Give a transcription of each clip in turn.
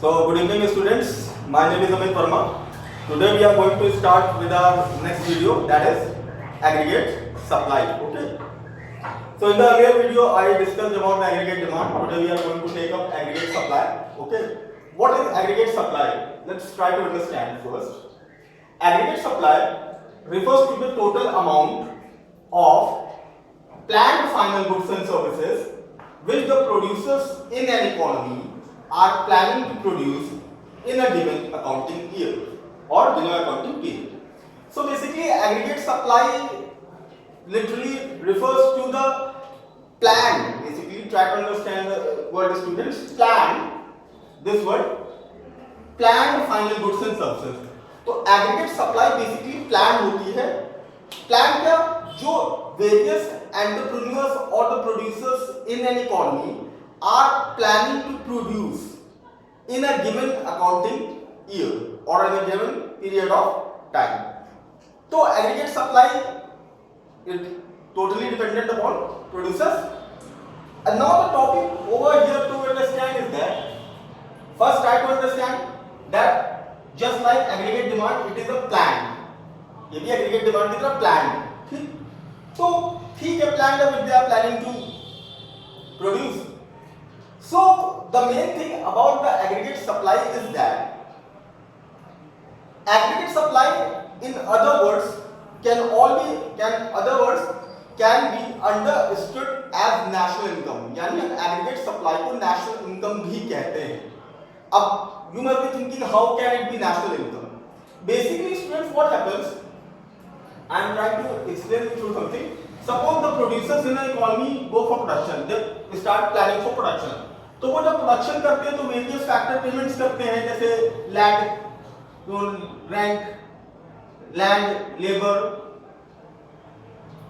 So, good evening students. My name is Amit Verma. Today we are going to start with our next video, that is aggregate supply. Okay. So in the earlier video I discussed about the aggregate demand. Today we are going to take up aggregate supply. Okay. What is aggregate supply? Let's try to understand first. Aggregate supply refers to the total amount of planned final goods and services which the producers in an economy are planning to produce in a given accounting year or given accounting period. So basically aggregate supply literally refers to the plan. Basically try to understand the word students. Plan, this word, planned final goods and services. तो aggregate supply basically plan होती है. Plan क्या? जो various entrepreneurs or the producers in an economy are planning to produce in a given accounting year or in a given period of time. So aggregate supply is totally dependent upon producers. And now the topic over here to understand is that first try to understand that just like aggregate demand, it is a plan. ये भी aggregate demand की तरह plan. ठीक? तो ठीक है, plan है which they are planning to produce. So the main thing about the aggregate supply is that aggregate supply, in other words, can be understood as national income. यानी हम aggregate supply को national income भी कहते हैं. अब you must be thinking how can it be national income? Basically, students, what happens? I am trying to explain you through something. Suppose the producers in an economy go for production. They start planning for production. तो वो जब production करते हैं तो various factor payments करते हैं, जैसे land, rent, land, labour,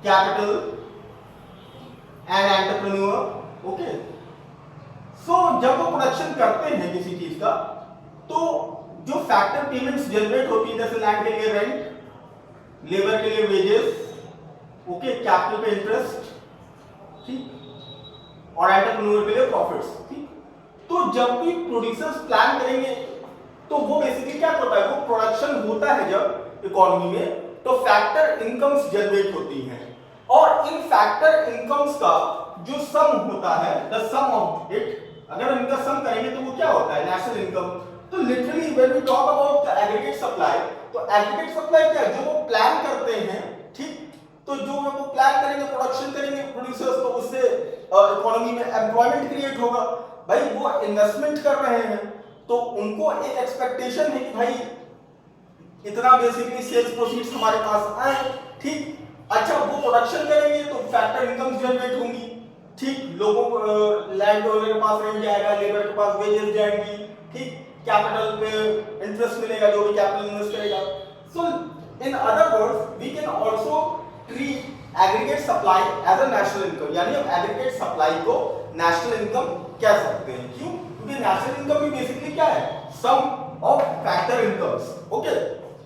capital and entrepreneur. Okay. So जब वो प्रोडक्शन करते हैं किसी चीज का, तो जो फैक्टर पेमेंट्स जनरेट होती है, जैसे लैंड के लिए रेंट, लेबर के लिए वेजेस, ओके, कैपिटल पे इंटरेस्ट, ठीक, और एंटरप्रेन्योर के लिए प्रॉफिट्स. ठीक. तो जब भी प्रोड्यूसर्स प्लान करेंगे तो वो बेसिकली क्या होता है, वो प्रोडक्शन होता है जब इकोनॉमी में, तो फैक्टर इनकम्स जनरेट होती हैं, और इन फैक्टर इनकम्स का जो सम होता है, द सम ऑफ इट, अगर हम इनका सम करेंगे तो वो क्या होता है, नेशनल इनकम. तो literally when we talk about the aggregate supply, तो एग्रीगेट सप्लाई क्या है, जो वो प्लान करते हैं. ठीक. तो जो वो प्लान करेंगे, प्रोडक्शन करेंगे प्रोड्यूसर्स, तो उससे इकोनॉमी में एम्प्लॉयमेंट क्रिएट होगा. भाई वो इन्वेस्टमेंट कर रहे हैं तो उनको एक एक्सपेक्टेशन है कि भाई इतना बेसिकली सेल्स प्रोसीड्स हमारे पास आए. ठीक. अच्छा, वो प्रोडक्शन करेंगे तो फैक्टर इनकम्स जनरेट होंगी. ठीक. लोगों को लैंड ओनर के पास रेंट जाएगा, लेबर के पास वेजेस जाएंगी. ठीक. कैपिटल पे इंटरेस्ट मिलेगा जो भी कैपिटल इन्वेस्ट करेगा. So in other words we can also treat aggregate supply as a national income. यानी हम एग्रीगेट सप्लाई को नेशनल इनकम कह सकते हैं. क्यों? क्योंकि नेशनल इनकम भी बेसिकली क्या है, sum of factor incomes. Okay.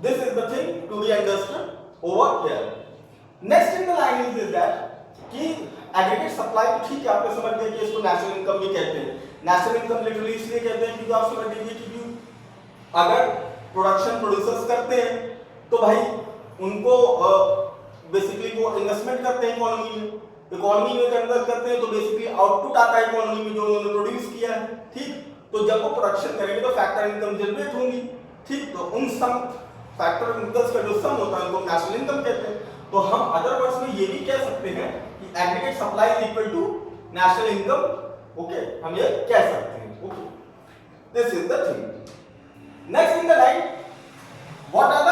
This is the thing to be understood over here. Next in the line is that कि एग्रीगेट सप्लाई तो ठीक है, आपने समझ लिया कि इसको नेशनल इनकम भी कहते हैं. नेशनल इनकम लिटरली इसलिए कहते हैं क्योंकि आप समझ लीजिए कि अगर प्रोडक्शन प्रोड्यूसर्स करते हैं तो भाई उनको बेसिकली वो इन्वेस्टमेंट करते हैं इकोनॉमी में. इकोनॉमी में इन्वेस्ट करते हैं तो बेसिकली आउटपुट आता है इकोनॉमी में जो उन्होंने प्रोड्यूस किया है. ठीक. तो जब वो प्रोडक्शन करेंगे तो फैक्टर इनकम जनरेट होंगी. ठीक. तो उन सम फैक्टर इनकम्स का जो सम होता है उनको नेशनल इनकम कहते हैं. तो हम अदर वर्ड्स में ये भी कह सकते हैं कि aggregate supply is equal to national income. Okay, हम ये कह सकते हैं. Okay. This is the thing. Next in the line, what are the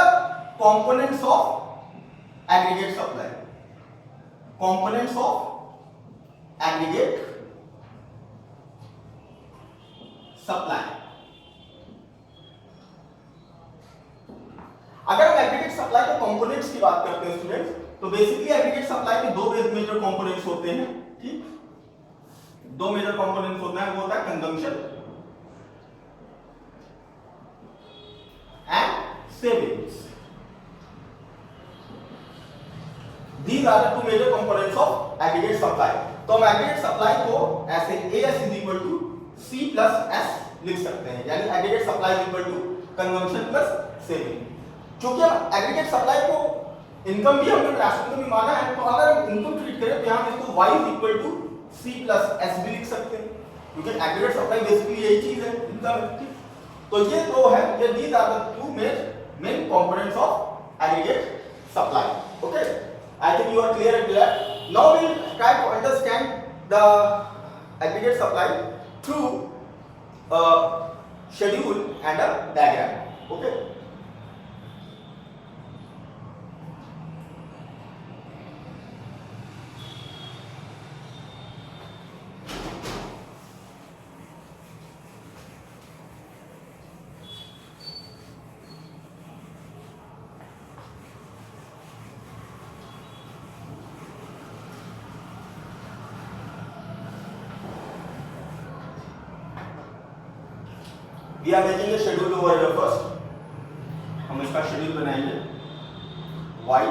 components of aggregate supply? Components of aggregate supply. अगर हम एग्रीगेट सप्लाई के कंपोनेंट्स की बात करते हैं स्टूडेंट्स, तो बेसिकली एग्रीगेट सप्लाई के दो मेजर कंपोनेंट्स होते हैं. ठीक. दो मेजर कंपोनेंट्स होते हैं. वो होता है consumption and savings. These are the two major components of aggregate supply. तो हम एग्रीगेट सप्लाई को ऐसे AS is equal to C plus S लिख सकते हैं, यानी aggregate supply equal to consumption plus saving. क्योंकि हम एग्रीगेट सप्लाई को इनकम भी हमने राशन को भी माना है, तो अगर हम इनकम ट्रीट करें तो यहाँ इसको y equal to c plus s भी लिख सकते हैं, क्योंकि एग्रीगेट सप्लाई बेसिकली यही चीज है इनकम। तो ये दो है, ये these are the two main components of aggregate supply. Okay, I think you are clear at that. Now we will try to understand the aggregate supply through schedule and a diagram. Okay, we are making a schedule over here first. हम इसका schedule बनाएंगे y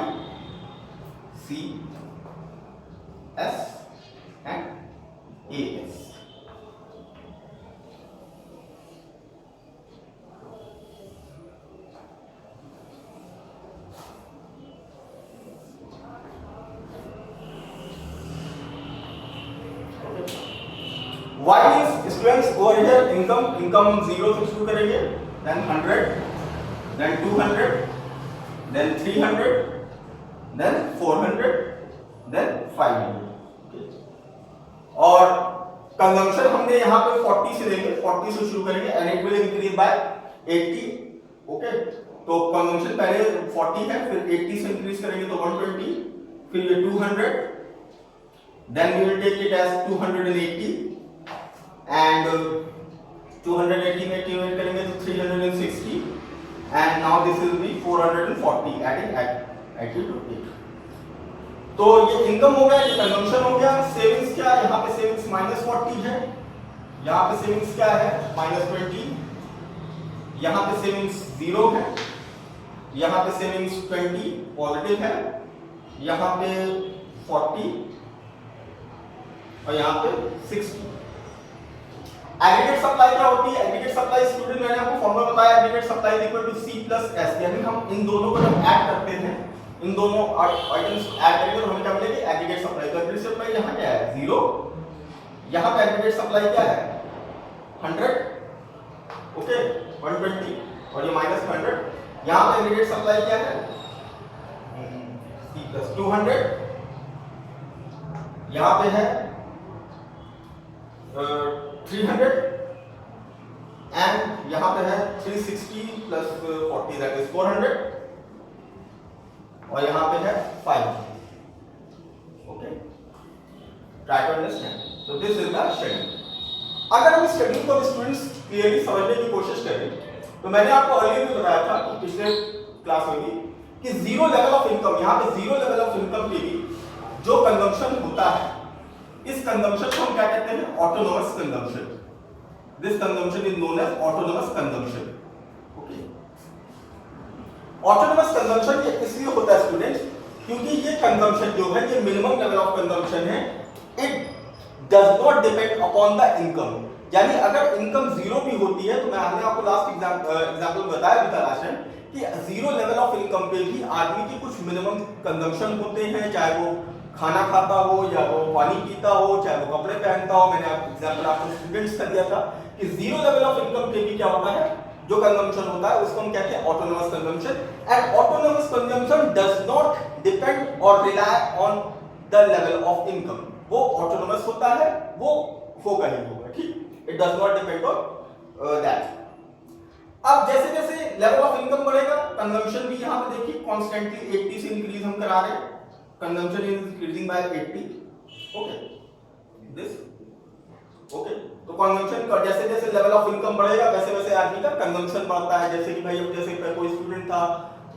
c s and a s। y means students over here income 0 से शुरू करेंगे, then 100, then 200, then 300, then 400, then 500। और consumption हमने यहाँ पे 40 से लेंगे, 40 से शुरू करेंगे and it will increase by 80। Okay, तो कंजम्पशन पहले 40 है, फिर 80 से इंक्रीज करेंगे तो 120, फिर ये 200, then we will take it as 280 and 280 में एक्टिवेट करेंगे तो 360 and now this will be 440 adding at it। तो ये इनकम हो गया, ये कंजम्पशन हो गया। सेविंग्स क्या है, यहाँ पे सेविंग्स -40 है, यहाँ पे सेविंग्स क्या है -20, यहाँ पे सेविंग्स 0 है, यहाँ पे सेविंग्स 20 पॉजिटिव है, यहाँ पे 40 और यहाँ पे 60। एग्रीगेट सप्लाई क्या होती है? एग्रीगेट सप्लाई स्टूडेंट मैंने आपको फॉर्मूला बताया, aggregate supply is equal to C plus S, यानी हम इन दोनों को जब ऐड करते हैं, इन दोनों आइटम्स को ऐड करेंगे तो हमें क्या मिलेगी? Aggregate supply. तो एग्रीगेट सप्लाई यहाँ क्या है? 0। यहाँ पे एग्रीगेट सप्लाई क्या है? 100। ओके, 120 और ये -100। यहाँ पे एग्रीगेट सप्लाई क्या है? C plus 200। यहाँ पे है 300 एंड यहाँ पे है 360 प्लस 40 दैट इज 400 और यहाँ पे है 500। Okay, try to understand. तो दिस इज द शेड्यूल। अगर हम इस शेड्यूल को स्टूडेंट्स क्लियरली समझने की कोशिश करें तो मैंने आपको अर्लियर भी बताया था कि पिछले क्लास में भी कि जीरो लेवल ऑफ इनकम, यहाँ पे जीरो लेवल ऑफ इनकम के भी जो कंजम्पशन होता है, इस कंजम्पशन को हम क्या कहते हैं? Autonomous consumption. This consumption is known as autonomous consumption. Okay, autonomous consumption ये इसलिए होता है स्टूडेंट्स क्योंकि ये कंजम्पशन जो है, ये मिनिमम लेवल ऑफ कंजम्पशन है। It does not depend upon the income, यानी अगर इनकम 0 भी होती है तो मैंने आपको लास्ट एग्जांपल बताया भी था राशन कि 0 लेवल ऑफ इनकम पे भी आदमी की कुछ मिनिमम कंजम्पशन होते हैं, चाहे वो खाना खाता हो या वो पानी पीता हो, चाहे वो कपड़े पहनता हो। मैंने एग्जांपल आपको स्टूडेंट्स का दिया था कि 0 लेवल ऑफ इनकम पे भी क्या होता है? जो कंजम्पशन होता है उसको हम कहते हैं autonomous consumption. And autonomous consumption does not depend or rely on the level of income. वो ऑटोनोमस होता है, वो होगा ही होगा, ठीक। It does not depend on that. अब जैसे जैसे लेवल ऑफ इनकम बढ़ेगा, कंजम्पशन भी यहाँ पे देखिए कॉन्स्टेंटली 80 से इंक्रीज हम करा रहे हैं। Consumption is increasing by 80. Okay, this okay। तो कंजम्पशन का जैसे जैसे लेवल ऑफ इनकम बढ़ेगा वैसे वैसे आदमी का कंजम्पशन बढ़ता है। जैसे कि भाई अब जैसे कोई स्टूडेंट था,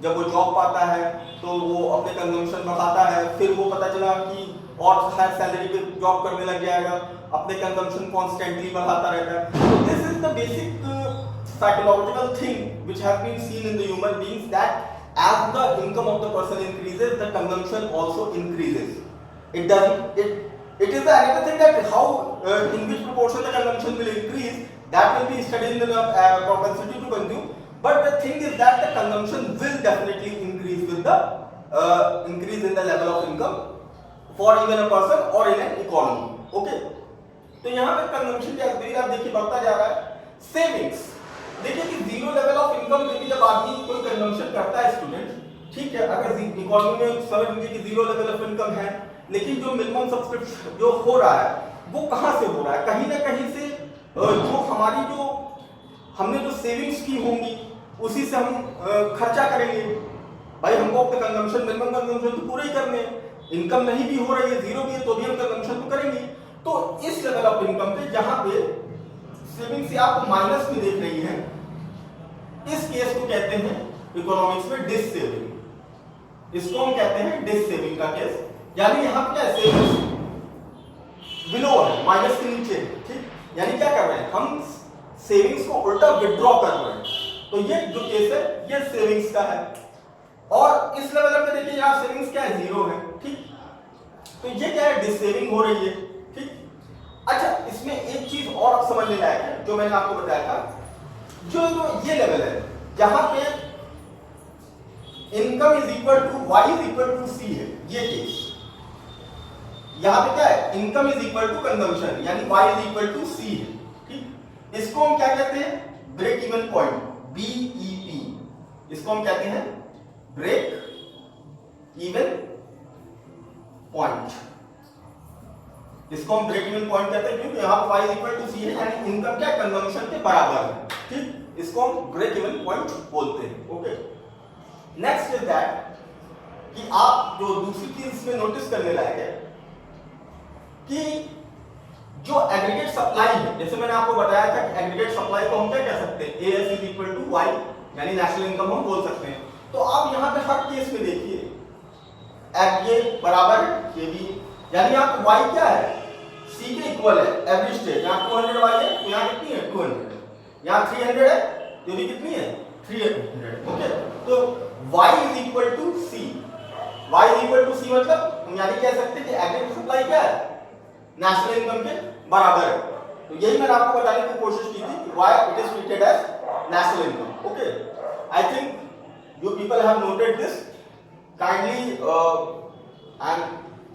जब वो जॉब पाता है तो वो अपने कंजम्पशन बढ़ाता है, फिर वो पता चला कि और हायर सैलरी पे जॉब करने लग जाएगा, अपने कंजम्पशन कॉन्स्टेंटली बढ़ाता रहता है। तो this is the basic psychological thing which have been seen in the human beings that as the income of the person increases, the consumption also increases. It is the another thing that how in which proportion the consumption will increase that will be studied in the propensity to consume. But the thing is that the consumption will definitely increase with the increase in the level of income for even a person or in an economy. Okay, तो यहाँ पे consumption क्या है, आप देखिए बढ़ता जा रहा है. सेविंग्स, देखिए कि जीरो लेवल ऑफ इनकम पे भी जब आदमी कोई कंजम्पशन करता है स्टूडेंट, ठीक है, अगर इकोनॉमी में समझ लीजिए कि जीरो लेवल ऑफ इनकम है, लेकिन जो मिनिमम सब्सक्रिप्शन जो हो रहा है वो कहाँ से हो रहा है, कहीं ना कहीं से जो हमारी जो हमने जो सेविंग्स की होंगी उसी से हम खर्चा करेंगे. भाई हमको अपने कंजम्पशन मिनिमम कंजम्पशन तो पूरे ही करने हैं, इनकम नहीं भी हो रही है, जीरो भी है, तो भी हम कंजम्पशन तो करेंगे. तो इस लेवल ऑफ इनकम पे जहां पे सेविंग से आप माइनस में देख रही हैं, इस केस को कहते हैं इकोनॉमिक्स में डिस सेविंग. इसको हम कहते हैं डिस सेविंग का केस. यानी यहां पे क्या है, सेविंग्स बिलो है, माइनस के नीचे, ठीक. यानी क्या कर रहे हैं हम, सेविंग्स को उल्टा विड्रॉ कर रहे हैं. तो ये जो केस है ये सेविंग्स का है. और इस लेवल पे देखिए यहाँ सेविंग्स क्या है, जीरो है, ठीक. तो ये क्या है, डिस सेविंग हो रही है, ठीक. अच्छा, इसमें एक चीज और आप समझने लायक है जो मैंने आपको बताया था, जो ये लेवल है जहां पे income is equal to Y is equal to C है, ये केस. यहां पे क्या है, income is equal to consumption, यानी Y is equal to C है, ठीक. इसको हम क्या कहते हैं, ब्रेक इवन पॉइंट, बीईपी. इसको हम कहते हैं ब्रेक इवन पॉइंट. इसको हम ब्रेक इवन पॉइंट कहते हैं क्योंकि यहां पर y इक्वल टू सी है, यानी इनकम क्या कंजम्पशन के बराबर है, ठीक. इसको हम ब्रेक इवन पॉइंट बोलते हैं. ओके, नेक्स्ट इज दैट कि आप जो दूसरी चीज इसमें नोटिस करने लायक है कि जो एग्रीगेट सप्लाई है, जैसे मैंने आपको बताया था कि एग्रीगेट सप्लाई को हम क्या कह सकते हैं, AS is equal to Y, यानी नेशनल इनकम हम बोल सकते हैं. तो आप यहां पे हर केस में देखिए ये बराबर है, ये भी, यानी आप y क्या है, c के इक्वल है, एवरेज स्टेज. यहाँ 200 y है तो यहाँ कितनी है, 200. यहाँ 300 है तो भी कितनी है, 300. ओके, तो y is equal to c. y is equal to c मतलब हम यानी कह सकते हैं कि एग्रीगेट सप्लाई क्या है, नेशनल इनकम के बराबर है. तो यही मैंने आपको बताने की कोशिश की थी कि why it is treated as national income. Okay, I think you people have noted this. Kindly and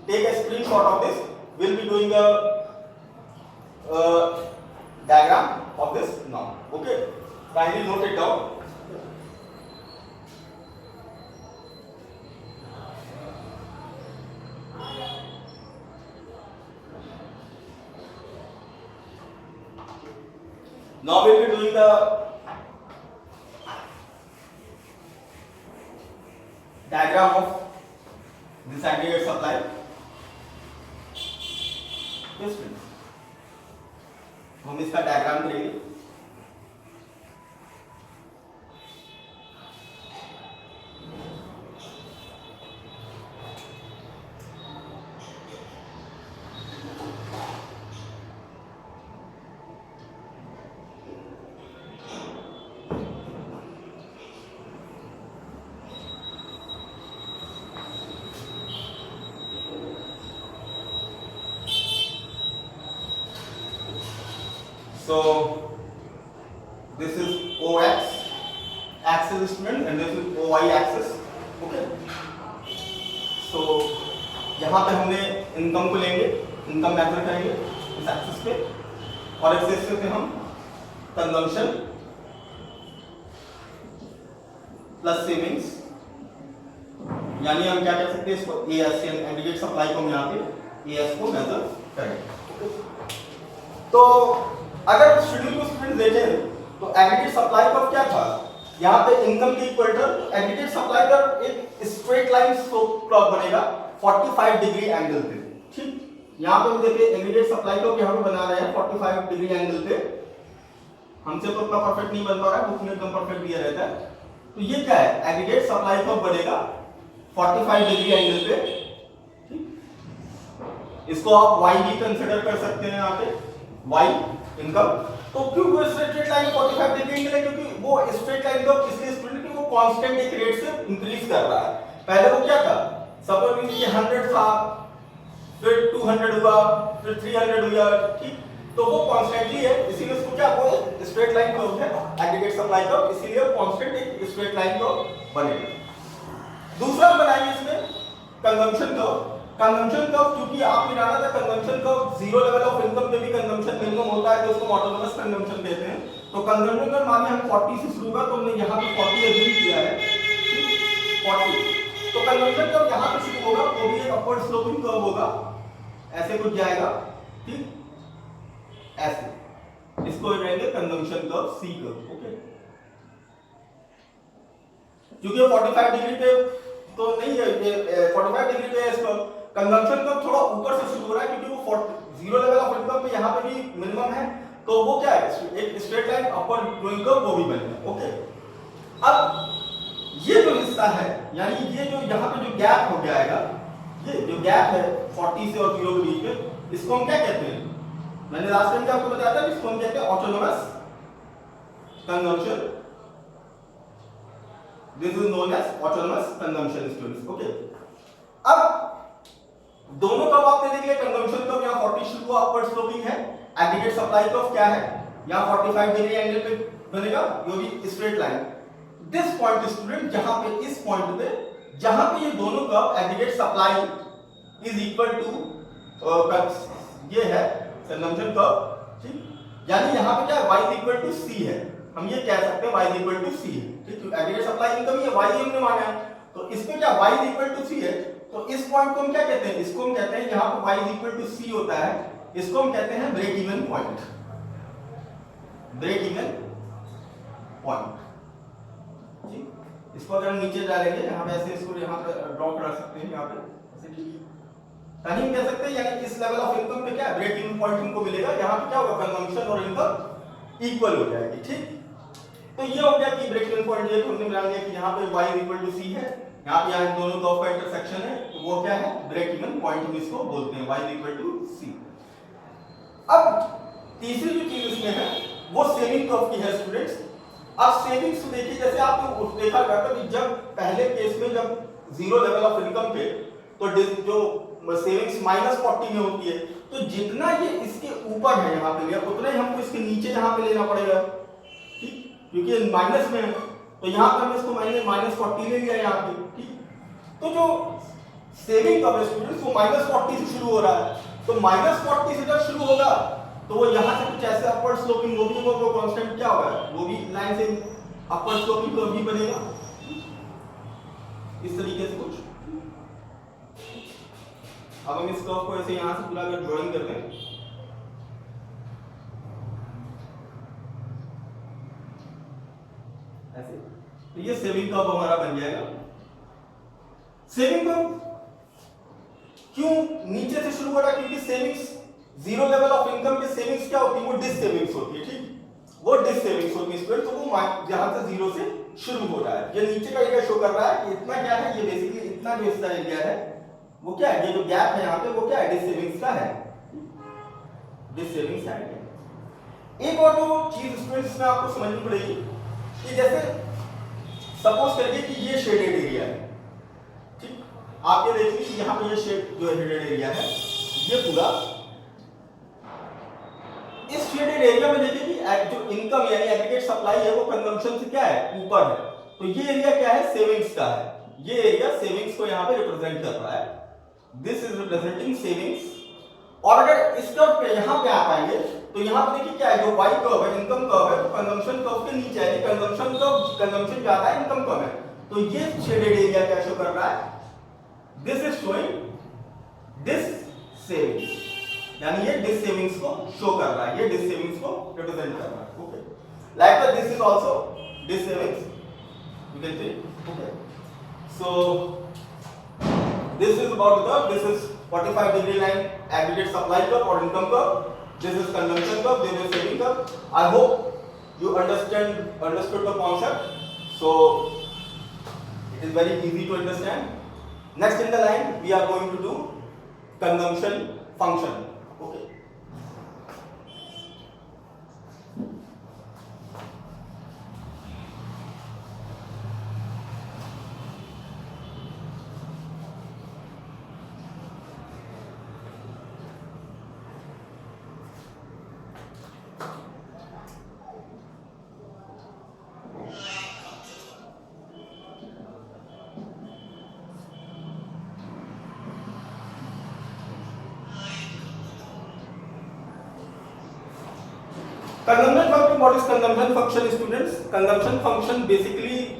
take a screenshot of this. We'll be doing a diagram of this now. Okay, kindly note it down. Now we'll be doing the diagram of this aggregate supply. Yes, friends. हम इसका diagram करेंगे. So this is OX axis instrument and this is OY axis. Okay. So यहाँ पे हमने income को लेंगे, income major करेंगे इस एक्सिस पे, और इस एक्सिस पे हम कंजम्पशन प्लस सेविंग्स, यानी हम क्या कर सकते हैं इसको एएस, एग्रीगेट सप्लाई को हम यहाँ पे एएस को मेजर करेंगे. तो अगर शेड्यूल को स्टूडेंट देखें तो एग्रीगेट सप्लाई कर्व क्या था, यहाँ पे इनकम के equal to aggregate supply curve एक स्ट्रेट लाइन स्लोप कर्व बनेगा 45 डिग्री एंगल पे, ठीक. यहाँ पे देखिए एग्रीगेट सप्लाई कर्व यहाँ पे बना रहे हैं 45 डिग्री एंगल पे. हमसे तो उतना परफेक्ट नहीं बन पा रहा है, बुक में एकदम परफेक्ट दिया रहता है. तो ये क्या है, एग्रीगेट सप्लाई कर्व बनेगा 45 डिग्री एंगल पे, ठीक. इसको आप y भी कंसीडर कर सकते हैं यहाँ पे, y इनकम. तो क्यों वो स्ट्रेट लाइन 45 डिग्री एंगल है, क्योंकि वो स्ट्रेट लाइन का इसलिए स्टूडेंट कि वो कांस्टेंट एक रेट से इंक्रीज कर रहा है. पहले वो क्या था, सपोज कीजिए 100 था, फिर 200 हुआ, फिर 300 हुआ, ठीक. तो वो कॉन्स्टेंटली है, इसीलिए उसको क्या वो स्ट्रेट लाइन कर्व है, एग्रीगेट सप्लाई कर्व, इसीलिए कांस्टेंट एक स्ट्रेट लाइन कर्व बनेगा। दूसरा बनाएंगे इसमें कंजम्पशन कर्व। कंजम्पशन कर्व क्योंकि आपने जाना था consumption curve zero level of income पे भी कंजम्पशन मिनिमम होता है, तो उसको ऑटोनोमस कंजम्पशन कहते हैं। तो कंजम्पशन कर्व माने हम 40 से शुरू होगा, तो हमने यहां पे 40 एज्यूम किया है, 40। तो कंजम्पशन कर्व यहां पे शुरू होगा, वो भी एक अपवर्ड स्लोपिंग कर्व होगा, ऐसे कुछ जाएगा, ठीक ऐसे, इसको कहेंगे consumption curve C curve. Okay, क्योंकि 45 डिग्री पे तो नहीं है, ये 45 डिग्री पे इसका कंजम्पशन कर्व थोड़ा ऊपर से शुरू हो रहा है, क्योंकि वो जीरो लेवल ऑफ इनकम पे यहाँ पे भी मिनिमम है, तो वो क्या है एक स्ट्रेट लाइन अपर ग्रोइंग कर्व वो भी बनेगा। ओके, अब ये जो हिस्सा है, यानी ये जो यहाँ पे जो गैप हो जाएगा, ये जो गैप है 40 से और 0 के बीच में, इसको हम क्या कहते हैं? मैंने लास्ट टाइम आपको बताया था कि इसको हम कहते हैं autonomous consumption. This is known as autonomous consumption students. Okay, अब दोनों कर्व आपने देख लिया, कंजम्पशन कर्व यहां 40 शुरू हुआ, अपवर्ड स्लोपिंग है, एग्रीगेट सप्लाई कर्व क्या है, यहां 45 डिग्री एंगल पे बनेगा, ये भी straight line. This point student, जहां पे इस पॉइंट पे जहां पे ये दोनों curve aggregate supply is equal to ये है कंजम्पशन कर्व, ठीक, यानी यहां पे क्या y is equal to c है, हम ये कह सकते हैं y is equal to c है, ठीक, एग्रीगेट सप्लाई इनकम ये y हमने माना है, तो इसमें क्या y is equal to c है, तो इस पॉइंट को हम क्या कहते हैं? इसको हम कहते हैं, यहां पे y is equal to c होता है, इसको हम कहते हैं break even point, break even point, ठीक। इसको अगर हम नीचे डालेंगे यहां पे ऐसे, इसको यहां पे ड्रॉ कर सकते हैं, यहां पे ऐसे, ठीक, ताकि हम कह सकते हैं यानी इस लेवल ऑफ इनकम पे क्या ब्रेक इवन पॉइंट हमको मिलेगा, यहां पे क्या होगा कंजम्पशन और इनकम इक्वल हो जाएगी, ठीक। तो ये हो गया कि ब्रेक इवन पॉइंट ये हमने बना लिया कि यहां पे y इक्वल टू c है, यहां पे यहां दोनों कर्व का इंटरसेक्शन है, तो वो क्या है ब्रेक इवन पॉइंट, हम इसको बोलते हैं y इक्वल टू c। अब तीसरी जो चीज इसमें है वो सेविंग कर्व की है स्टूडेंट्स। अब सेविंग्स देखिए, जैसे आपने देखा करता कि जब पहले केस में जब जीरो लेवल ऑफ इनकम पे तो जो सेविंग्स -40 में होती है, तो जितना ये इसके ऊपर है यहाँ पे लिया, उतना ही हमको इसके नीचे यहाँ पे लेना पड़ेगा, ठीक, क्योंकि माइनस में है, तो यहाँ पे हमने इसको -40 ले लिया यहाँ पे, ठीक। तो जो सेविंग कर्व स्टूडेंट्स वो -40 से शुरू हो रहा है, तो -40 से जब शुरू होगा तो वो यहाँ से कुछ ऐसे अपवर्ड स्लोपिंग, वो कांस्टेंट क्या होगा, वो भी लाइन से अपवर्ड स्लोपिंग कर्व भी बनेगा, इस तरीके से कुछ। अब हम इस कर्व को ऐसे यहां से पूरा अगर ड्राइंग कर दें, ऐसे, तो ये सेविंग कर्व हमारा बन जाएगा। सेविंग कर्व क्यों नीचे से शुरू हो रहा है? क्योंकि savings zero level of income के सेविंग्स क्या होती है, वो डिस सेविंग्स होती है, ठीक, वो डिस सेविंग्स होती है, तो वो जहां से जीरो से शुरू हो रहा है, ये नीचे का एरिया शो कर रहा है कि इतना क्या है, ये बेसिकली इतना जो इसका एरिया है वो क्या है, ये जो गैप है यहाँ पे वो क्या है, डिस सेविंग्स का है, डिस सेविंग्स है। एक और जो चीज स्टूडेंट्स में आपको समझनी पड़ेगी कि जैसे सपोज करिए कि ये शेडेड एरिया है, ठीक, आप ये देखिए कि यहाँ पे ये शेड जो शेडेड एरिया है, ये पूरा इस शेडेड एरिया में देखिए कि जो इनकम यानी एग्रीगेट सप्लाई है वो कंजम्पशन से क्या है ऊपर है, तो ये एरिया क्या है सेविंग्स का है, ये एरिया सेविंग्स को यहाँ पे रिप्रेजेंट कर रहा है, दिस इज रिप्रेजेंटिंग सेविंग्स। और अगर इस कर्व पे यहाँ पे आ पाएंगे तो यहाँ पे देखिए क्या है, जो y कर्व है इनकम कर्व है, तो कंजम्पशन कर्व के नीचे है, कंजम्पशन कर्व कंजम्पशन ज्यादा है, इनकम कम है, तो ये शेडेड एरिया क्या शो कर रहा है, this is showing this savings, यानी ये डिस सेविंग्स को शो कर रहा है, ये डिस सेविंग्स को रिप्रेजेंट कर रहा है। Okay, like this is also this savings, you can see, okay, so this is about the, this is 45 degree line aggregate supply curve or income curve, this is consumption curve, this is saving curve. I hope you understood the concept, so it is very easy to understand. Next in the line we are going to do consumption function. Okay, Consumption function, what is consumption function students? Consumption function basically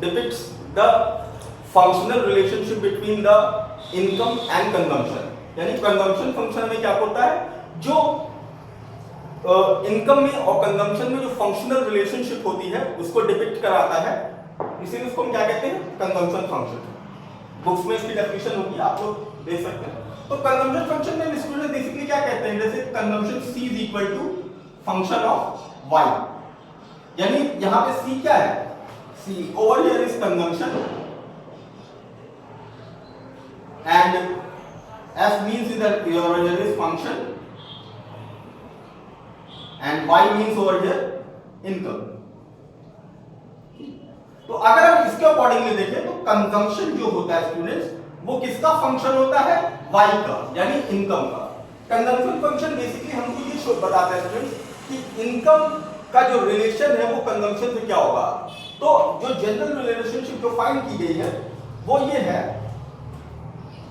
depicts the functional relationship between the income and consumption. यानी consumption function में क्या होता है, जो income में और consumption में जो फंक्शनल रिलेशनशिप होती है उसको डिपिक्ट कराता है, इसीलिए उसको हम क्या कहते हैं, कंजम्पशन फंक्शन। बुक्स में इसकी डेफिनेशन होगी, आप लोग देख सकते हैं। तो कंजम्पशन फंक्शन में स्टूडेंट बेसिकली क्या कहते हैं, जैसे consumption C is equal to function of y, यानी यहां पे C क्या है, C over here is consumption and S means that over here is function and y means over here income। तो अगर हम इसके अकॉर्डिंगली देखें तो कंजम्पशन जो होता है स्टूडेंट्स वो किसका फंक्शन होता है, y का, यानी इनकम का। कंजम्पशन फंक्शन बेसिकली हमको ये शो बताता है स्टूडेंट्स कि इनकम का जो रिलेशन है वो कंजम्पशन से क्या होगा। तो जो जनरल रिलेशनशिप जो फाइंड की गई है वो ये है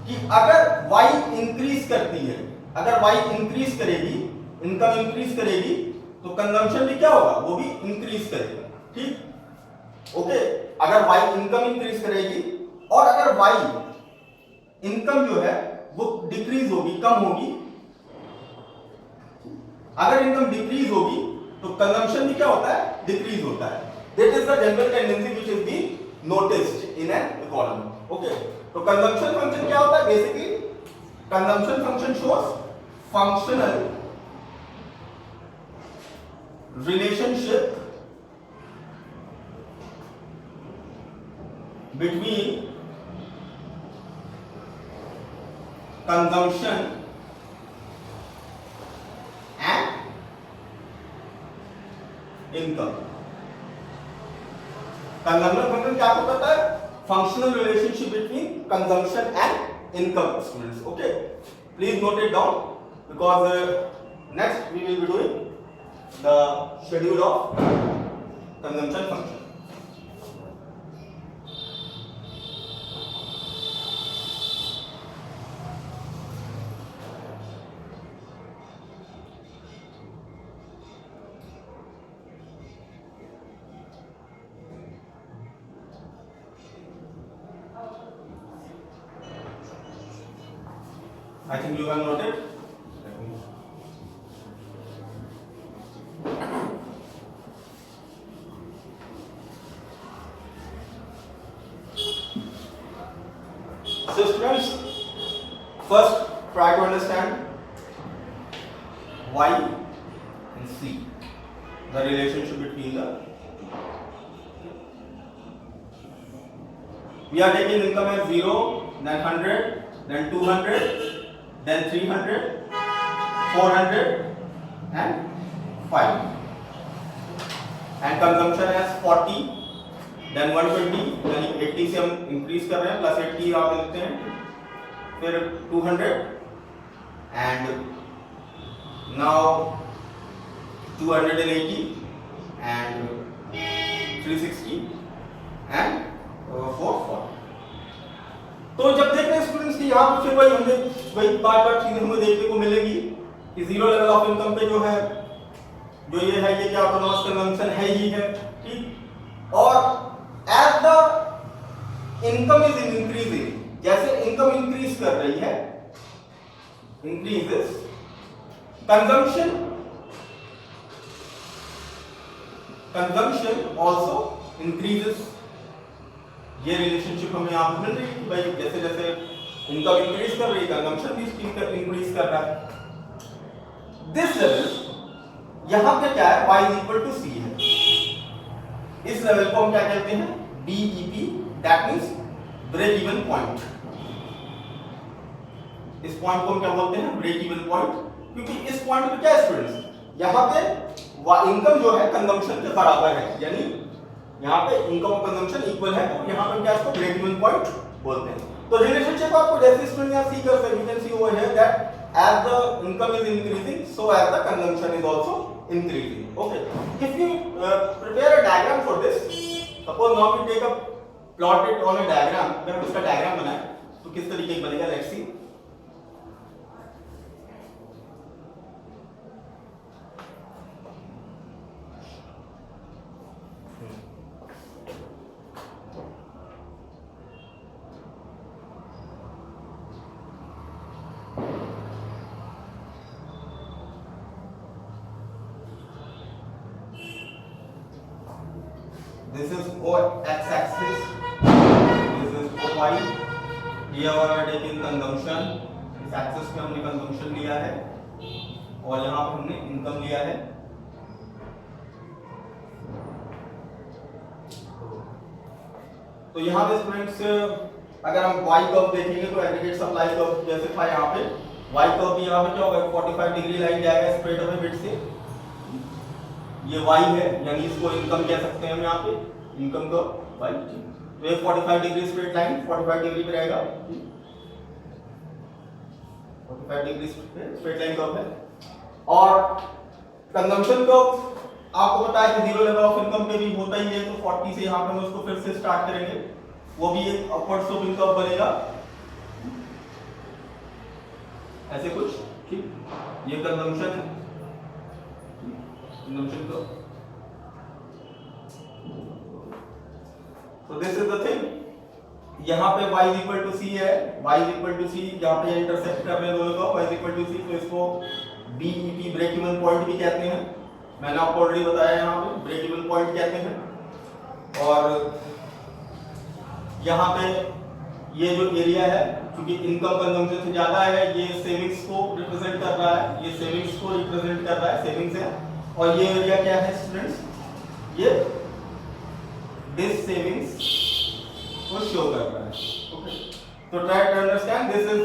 कि अगर y इंक्रीज करती है, अगर y इंक्रीज करेगी, इनकम इंक्रीज करेगी, तो कंजम्पशन भी क्या होगा, वो भी इंक्रीज करेगा। ठीक, ओके। अगर y इनकम इंक्रीज करेगी और अगर y इनकम जो है वो डिक्रीज होगी, कम होगी, अगर इनकम डिक्रीज होगी तो कंजम्पशन भी क्या होता है, डिक्रीज होता है। That is the general tendency which is being noticed in an economy. Okay, तो कंजम्पशन फंक्शन क्या होता है, basically consumption function shows functional relationship between consumption and income. Consumption function क्या आपको पता है, functional relationship between consumption and income students। okay, please note it down because next we will be doing the schedule of consumption function। I think you have noted। So students, first try to understand y and c, the relationship between the, we are taking income as 0, then 100, then 200, then 300, 400 and 5, and consumption as 40, then 120, यानी 80 से हम increase कर रहे हैं, plus 80 आप लिखते हैं, फिर 200 and now 280 and 360 and 440। तो जब देख रहे हैं स्टूडेंट्स की यहाँ पे फिर वही बार चीजें हमें देखने को मिलेगी कि जीरो लेवल ऑफ इनकम पे जो है, जो ये है, ये क्या ऑटोनॉमस कंजम्पशन है ही है। ठीक, और as the income is increasing, जैसे इनकम इंक्रीज कर रही है, increases consumption, consumption also increases. ये रिलेशनशिप हमें यहाँ पे मिल रही है कि भाई जैसे जैसे इनकम इंक्रीज कर रही है, कंजम्पशन भी इंक्रीज कर रहा है। दिस लेवल यहाँ पे क्या है, y is equal to c है। इस लेवल को हम क्या कहते हैं, BEP, that means break even point. इस पॉइंट को हम क्या बोलते हैं, ब्रेक इवन पॉइंट, क्योंकि इस पॉइंट पे क्या है स्टूडेंट्स, यहाँ पे इनकम जो है कंजम्पशन के बराबर है, यानी यहाँ पे इनकम और कंजम्पशन इक्वल है, तो यहाँ पे क्या इसको ब्रेक इवन पॉइंट बोलते हैं। तो रिलेशनशिप आपको जैसे स्टूडेंट यहाँ सी कर सकते हैं, you can see over here that as the income is increasing, so as the consumption is also increasing। okay, if you prepare a diagram for this, suppose now we take a plot it on a diagram, अगर हम इसका diagram बनाएं तो किस तरीके का बनेगा, let's see। This is oh X axis, this is oh Y. Here we are taking consumption, इस एक्सिस पे हमने कंजम्पशन लिया है और यहाँ पे हमने इनकम लिया है। तो यहाँ पे स्टूडेंट्स अगर हम y कर्व देखेंगे तो एग्रीगेट सप्लाई कर्व जैसे था यहाँ पे, y कर्व भी यहाँ पे क्या होगा, 45 डिग्री लाइन जाएगा स्ट्रेट अवे बिट से, ये y है, यानी इसको इनकम कह सकते हैं हम यहाँ पे, इनकम कर्व y। तो ये 45 डिग्री स्ट्रेट लाइन 45 डिग्री पे रहेगा, 45 डिग्री स्ट्रेट लाइन कर्व है। और कंजम्पशन कर्व आपको पता है कि जीरो लेवल ऑफ इनकम पे भी होता ही है, तो 40 से यहाँ पे हम उसको फिर से स्टार्ट करेंगे, वो भी एक अपवर्ड स्लोपिंग कर्व बनेगा ऐसे कुछ, ठीक। ये कंजम्पशन है, कंजम्पशन कर्व। तो दिस इज द थिंग। यहाँ पे y is equal to c है, y is equal to c, जहाँ पे इंटरसेक्ट कर रहे हैं दोनों को, y is equal to c, तो इसको BEP ब्रेक इवन पॉइंट भी कहते हैं, मैंने आपको ऑलरेडी बताया यहाँ पे ब्रेक इवन पॉइंट कहते हैं। और यहाँ पे ये जो एरिया है, क्योंकि इनकम कंजम्पशन से ज्यादा है, ये सेविंग्स को रिप्रेजेंट कर रहा है, ये सेविंग्स को रिप्रेजेंट कर रहा है, सेविंग्स है। और ये एरिया क्या है स्टूडेंट्स, ये दिस सेविंग्स को शो कर रहा है। ओके, तो try to understand this is